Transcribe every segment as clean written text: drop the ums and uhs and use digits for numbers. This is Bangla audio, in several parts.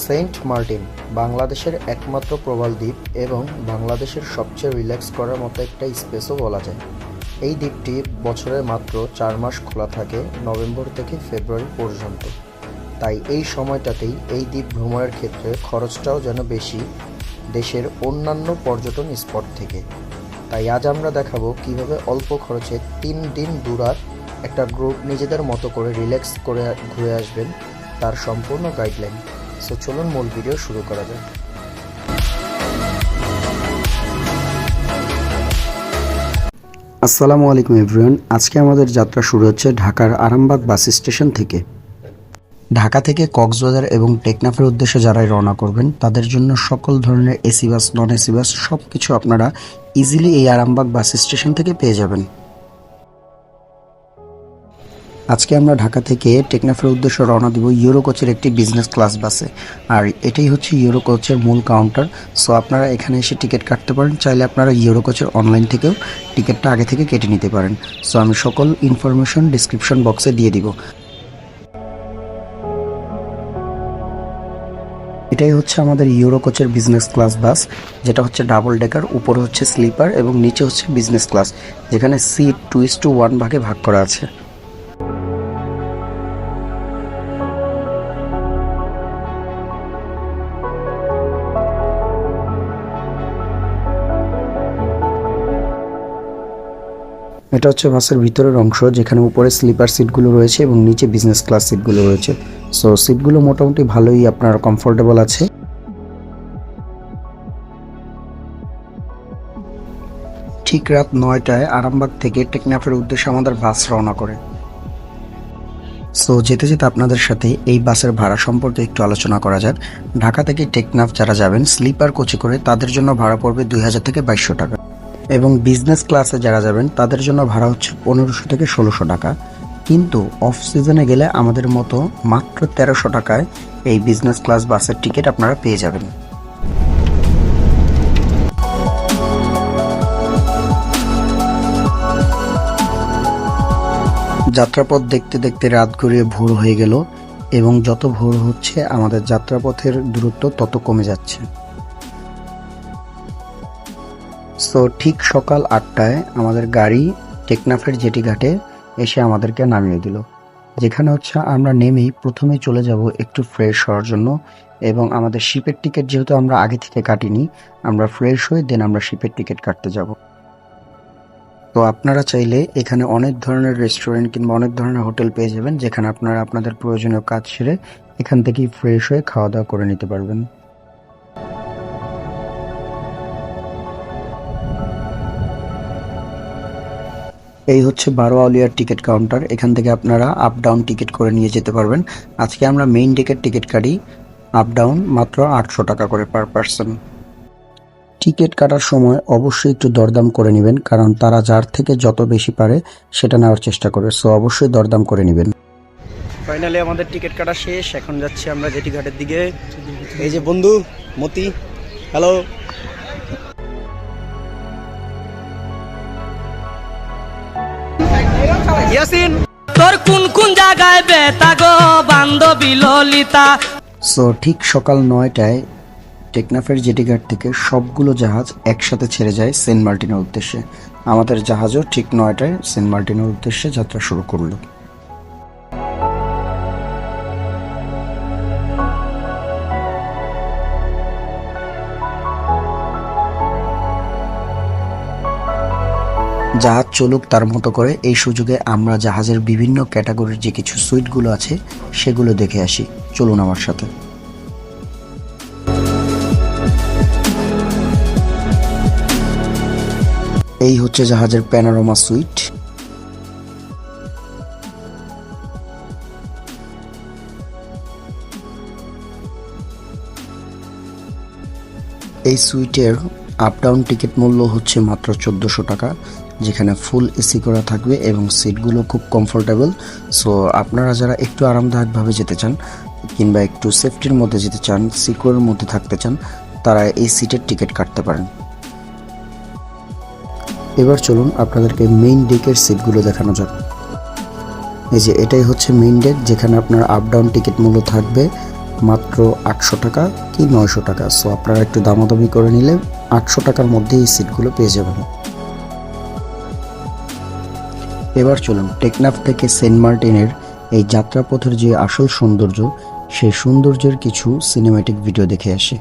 সেন্ট মার্টিন বাংলাদেশের একমাত্র প্রবাল দ্বীপ এবং বাংলাদেশের সবচেয়ে রিল্যাক্স করার মতো একটা স্পেসও বলা যায়। এই দ্বীপটি বছরে মাত্র 4 মাস খোলা থাকে, নভেম্বর থেকে ফেব্রুয়ারি পর্যন্ত। তাই এই সময়টাতেই এই দ্বীপ ভ্রমণের ক্ষেত্রে খরচটাও যেন বেশি দেশের অন্যান্য পর্যটন স্পট থেকে। তাই আজ আমরা দেখাবো কিভাবে অল্প খরচে 3 দিন দুরাত একটা গ্রুপ নিজেদের মতো করে রিল্যাক্স করে ঘুরে আসবেন, তার সম্পূর্ণ গাইডলাইন। সো চলুন মূল ভিডিও শুরু করা যাক। আসসালামু আলাইকুম এভরিওয়ান। আজকে আমাদের যাত্রা শুরু হচ্ছে ঢাকার আরামবাগ বাস স্টেশন থেকে। ঢাকা থেকে কক্সবাজার এবং টেকনাফের উদ্দেশ্যে যারাই রওনা করবেন তাদের জন্য সকল ধরনের AC bus, non AC bus সব কিছু আপনারা ইজিলি এই আরামবাগ বাস স্টেশন থেকে পেয়ে যাবেন। আজকে আমরা ঢাকা থেকে টেকনাফের উদ্দেশ্যে রওনা দিব ইউরো কোচের একটি বিজনেস ক্লাস বাসে। আর এটাই হচ্ছে ইউরো কোচের মূল কাউন্টার। সো আপনারা এখানে এসে টিকিট কাটতে পারেন, চাইলে আপনারা ইউরো কোচের অনলাইন থেকেও টিকিটটা আগে থেকে কেটে নিতে পারেন। সো আমি সকল ইনফরমেশন ডিসক্রিপশন বক্সে দিয়ে দিব। এটাই হচ্ছে আমাদের ইউরো কোচের বিজনেস ক্লাস বাস, যেটা হচ্ছে ডাবল ডেকার। উপরে হচ্ছে স্লিপার এবং নিচে হচ্ছে বিজনেস ক্লাস, যেখানে সিট 2:1 ভাগে ভাগ করা আছে। এটা হচ্ছে বাসের ভিতরের অংশ, যেখানে উপরে স্লিপার সিটগুলো রয়েছে এবং নিচে বিজনেস ক্লাস সিটগুলো রয়েছে। সো সিটগুলো মোটামুটি ভালোই আপনার কমফোর্টেবল আছে। ঠিক রাত 9টায় আরামবাগ থেকে টেকনাফের উদ্দেশ্যে আমাদের বাস রওনা করে। সো যেতে যেতে আপনাদের সাথে এই বাসের ভাড়া সম্পর্কে একটু আলোচনা করা যাক। ঢাকা থেকে টেকনাফ যারা যাবেন স্লিপার কোচে করে তাদের জন্য ভাড়া পড়বে 2000 থেকে 2200 টাকা, এবং বিজনেস ক্লাসে যারা যাবেন তাদের জন্য ভাড়া হচ্ছে 1500 থেকে 1600 টাকা। কিন্তু অফ সিজনে গেলে আমাদের মতো মাত্র 1300 টাকায় এই বিজনেস ক্লাস বাসের টিকিট আপনারা পেয়ে যাবেন। যাত্রাপথ দেখতে দেখতে রাত গড়িয়ে ভোর হয়ে গেল, এবং যত ভোর হচ্ছে আমাদের যাত্রাপথের দূরত্ব তত কমে যাচ্ছে। সো ঠিক সকাল 8টায় আমাদের গাড়ি টেকনাফের জেটি ঘাটে এসে আমাদেরকে নামিয়ে দিল, যেখানে হচ্ছে আমরা নেমেই প্রথমে চলে যাব একটু ফ্রেশ হওয়ার জন্য। এবং আমাদের শিপের টিকিট যেহেতু আমরা আগে থেকে কাটিনি, আমরা ফ্রেশ হয়ে দেন আমরা শিপের টিকিট কাটতে যাব। তো আপনারা চাইলে এখানে অনেক ধরনের রেস্টুরেন্ট কিংবা অনেক ধরনের হোটেল পেয়ে যাবেন, যেখানে আপনারা আপনাদের প্রয়োজনীয় কাজ সেরে এখান থেকেই ফ্রেশ হয়ে খাওয়া দাওয়া করে নিতে পারবেন। এই হচ্ছে 12 আউলিয়ার টিকিট কাউন্টার। এখান থেকে আপনারা আপ ডাউন টিকিট করে নিয়ে যেতে পারবেন। আজকে আমরা মেইন ডেকের টিকিট কাটি, আপ ডাউন মাত্র 800 টাকা করে পার পারসন। টিকিট কাটার সময় অবশ্যই একটু দরদাম করে নেবেন, কারণ তারা যার থেকে যত বেশি পারে সেটা নেওয়ার চেষ্টা করে। সো অবশ্যই দরদাম করে নেবেন। ফাইনালি আমাদের টিকিট কাটা শেষ, এখন যাচ্ছি আমরা জেটি ঘাটের দিকে। এই যে বন্ধু মতি, হ্যালো। ইয়াসিন তোর কোন কোন জায়গায় বেতা গো বান্ধবী ললিতা। সো ঠিক সকাল 9টায় টেকনাফের জেটিঘাট থেকে সবগুলো জাহাজ একসাথে ছেড়ে যায় সেন্ট মার্টিনের উদ্দেশ্যে। আমাদের জাহাজও ঠিক 9টায় সেন্ট মার্টিনের উদ্দেশ্যে যাত্রা শুরু করলো। জাহাজ চলুক তার মতো করে। এই সুযোগে আমরা জাহাজের বিভিন্ন ক্যাটাগরির যে কিছু সুইটগুলো আছে সেগুলো দেখে আসি। চলুন আমার সাথে। এই হচ্ছে জাহাজের প্যানোরামা সুইট। এই সুইটের আপ ডাউন টিকিট মূল্য হচ্ছে মাত্র 1400 টাকা, যেখানে ফুল এসি করা থাকবে এবং সিটগুলো খুব কমফোর্টেবল। সো আপনারা যারা একটু আরামদায়কভাবে যেতে চান কিংবা একটু সেফটির মধ্যে যেতে চান, সিকিউরের মধ্যে থাকতে চান, তারা এই সিটের টিকিট কাটতে পারেন। এবার চলুন আপনাদেরকে মেইন ডেকের সিটগুলো দেখানো যাক। এই যে এটাই হচ্ছে মেইন ডেক, যেখানে আপনার আপ ডাউন টিকিট মূল্য থাকবে মাত্র 800 টাকা কি 900 টাকা। সো আপনারা একটু দামাদামি করে নিলে 800 টাকার মধ্যে এই সিটগুলো পেয়ে যাবেন। এবার চলুন টেকনাফ থেকে সেন্ট মার্টিনের এই যাত্রাপথের যে আসল সৌন্দর্য, সেই সৌন্দর্যের কিছু সিনেম্যাটিক ভিডিও দেখে আসি।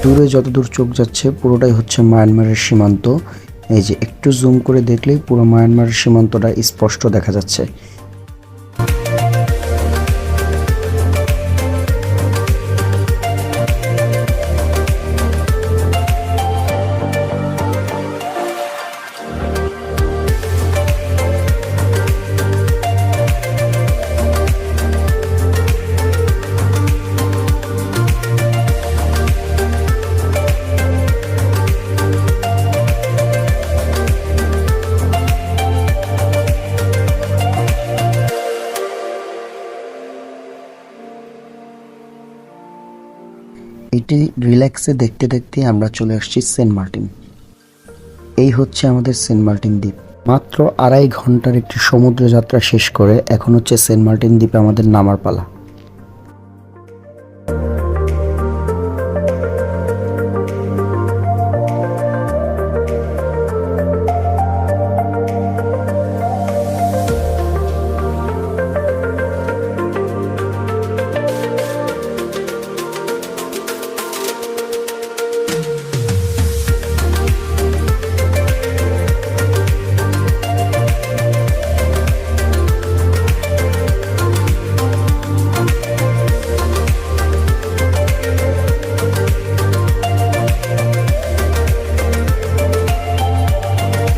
দূরে যতদূর চোখ যাচ্ছে পুরোটাই হচ্ছে মায়ানমারের সীমান্ত। এই যে একটু জুম করে দেখলেই পুরো মায়ানমারের সীমান্তটা স্পষ্ট দেখা যাচ্ছে। এটি রিল্যাক্সে দেখতে দেখতে আমরা চলে আসছি সেন্ট মার্টিন। এই হচ্ছে আমাদের সেন্ট মার্টিন দ্বীপ। মাত্র 2.5 ঘন্টার একটি সমুদ্র যাত্রা শেষ করে এখন হচ্ছে সেন্ট মার্টিন দ্বীপে আমাদের নামার পালা।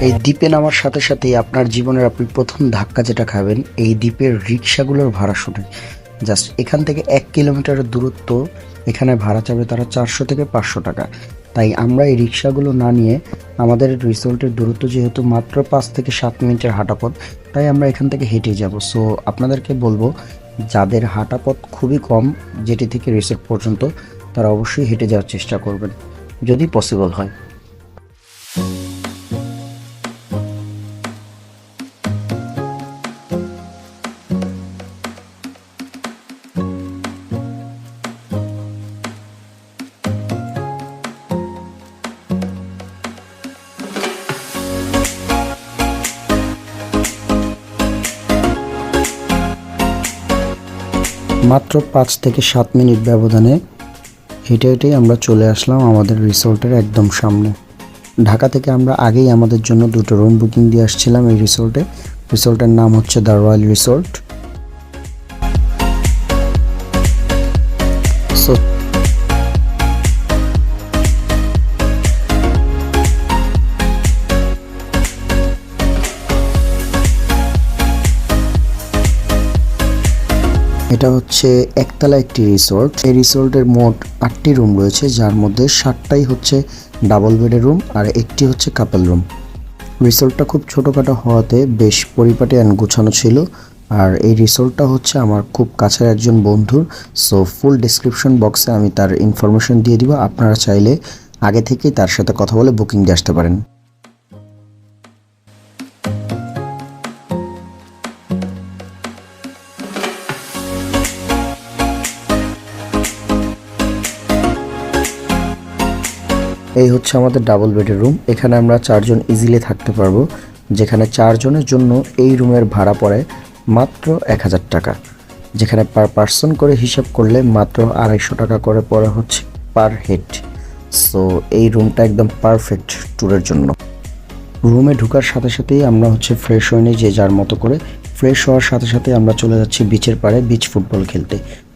এই দ্বীপে নামার সাথে সাথেই আপনার জীবনের আপনি প্রথম ধাক্কা যেটা খাবেন, এই দ্বীপের রিক্সাগুলোর ভাড়া শুনে। জাস্ট এখান থেকে 1 কিলোমিটারের দূরত্ব, এখানে ভাড়া চাবে তারা 400 থেকে 500 টাকা। তাই আমরা এই রিক্সাগুলো না নিয়ে, আমাদের রিসোর্টের দূরত্ব যেহেতু মাত্র 5 থেকে 7 মিনিটের হাঁটা পথ, তাই আমরা এখান থেকে হেঁটে যাব। সো আপনাদেরকে বলবো, যাদের হাঁটা পথ খুবই কম যেটি থেকে রিসোর্ট পর্যন্ত, তারা অবশ্যই হেঁটে যাওয়ার চেষ্টা করবেন যদি পসিবল হয়। মাত্র 5 থেকে 7 মিনিট ব্যবধানে হেঁটে হেঁটেই আমরা চলে আসলাম আমাদের রিসোর্টের একদম সামনে। ঢাকা থেকে আমরা আগেই আমাদের জন্য 2টো রুম বুকিং দিয়ে আসছিলাম এই রিসোর্টে। রিসোর্টের নাম হচ্ছে দ্য রয়্যাল রিসোর্ট। সো এটা হচ্ছে একতলা একটি রিসোর্ট। এই রিসোর্টের মোট 8টি রুম রয়েছে, যার মধ্যে 7টাই হচ্ছে ডাবল বেডের রুম আর 1টি হচ্ছে কাপল রুম। রিসোর্টটা খুব ছোটোখাটো হওয়াতে বেশ পরিপাটি অ্যান্ড গোছানো ছিল। আর এই রিসোর্টটা হচ্ছে আমার খুব কাছের একজন বন্ধুর। সো ফুল ডেসক্রিপশন বক্সে আমি তার ইনফরমেশন দিয়ে দিব, আপনারা চাইলে আগে থেকেই তার সাথে কথা বলে বুকিং দিয়ে আসতে পারেন। এই হচ্ছে আমাদের ডাবল বেডের রুম। এখানে আমরা 4 জন ইজিলি থাকতে পারবো, যেখানে 4 জনের জন্য এই রুমের ভাড়া পড়ে মাত্র 1000 টাকা, যেখানে পার পার্সন করে হিসাব করলে মাত্র 250 টাকা করে পড়ে হচ্ছে পার হেড। সো এই রুমটা একদম পারফেক্ট ট্যুরের জন্য। রুমে ঢোকার সাথে সাথেই আমরা হচ্ছে ফ্রেশ হয়ে নিই যে যার মতো করে। ফ্রেশ হওয়ার সাথে সাথে আমরা চলে যাচ্ছি বিচের পাড়ে বিচ ফুটবল খেলতে।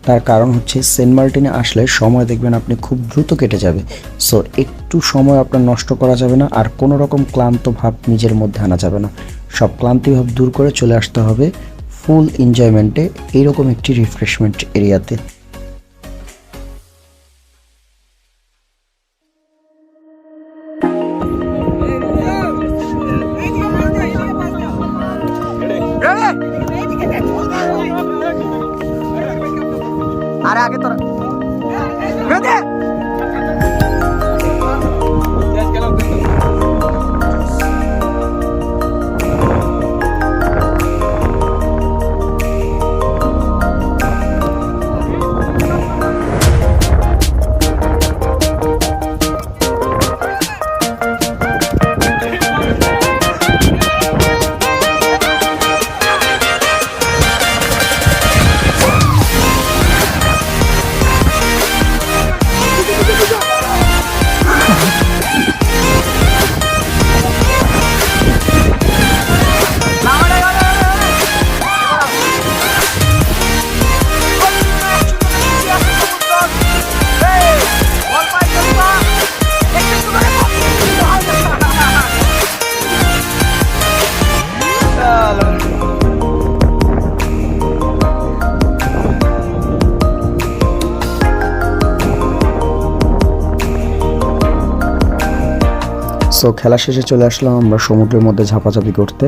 তার কারণ হচ্ছে সেন্ট মার্টিনে আসলে সময় দেখবেন আপনি খুব দ্রুত কেটে যাবে। সো একটু সময় আপনার নষ্ট করা যাবে না, আর কোনো রকম ক্লান্ত ভাব নিজের মধ্যে আনা যাবে না। সব ক্লান্তি ভাব দূর করে চলে আসতে হবে ফুল এনজয়মেন্টে এইরকম একটি রিফ্রেশমেন্ট এরিয়াতে। আরে আগে তোরা সো খেলা শেষে চলে আসলাম আমরা সমুদ্রের মধ্যে ঝাপাঝাপি করতে।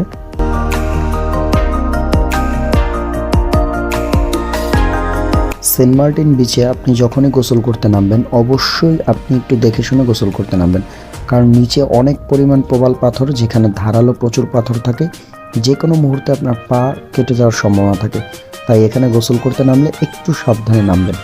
সেন্ট মার্টিন বিচে আপনি যখনই গোসল করতে নামবেন অবশ্যই আপনি একটু দেখে শুনে গোসল করতে নামবেন, কারণ নিচে অনেক পরিমাণ প্রবাল পাথর, যেখানে ধারালো প্রচুর পাথর থাকে, যে কোনো মুহূর্তে আপনার পা কেটে যাওয়ার সম্ভাবনা থাকে। তাই এখানে গোসল করতে নামলে একটু সাবধানে নামবেন।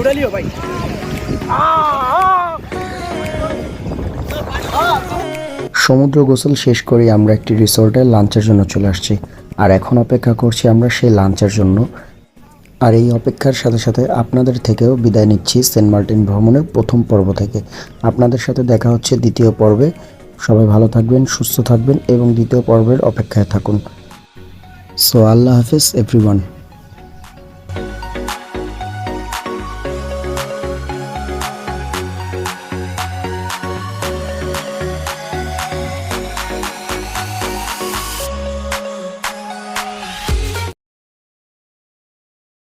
উড়ালিও ভাই। সমুদ্র গোসল শেষ করে আমরা একটি রিসোর্টে লাঞ্চের জন্য চলে আসছি, আর এখন অপেক্ষা করছি আমরা সেই লাঞ্চের জন্য। আর এই অপেক্ষার সাথে সাথে আপনাদের থেকেও বিদায় নিচ্ছি সেন্ট মার্টিন ভ্রমণের প্রথম পর্ব থেকে। আপনাদের সাথে দেখা হচ্ছে দ্বিতীয় পর্বে। সবাই ভালো থাকবেন, সুস্থ থাকবেন এবং দ্বিতীয় পর্বের অপেক্ষায় থাকুন। সো আল্লাহ হাফেজ এভরিওয়ান।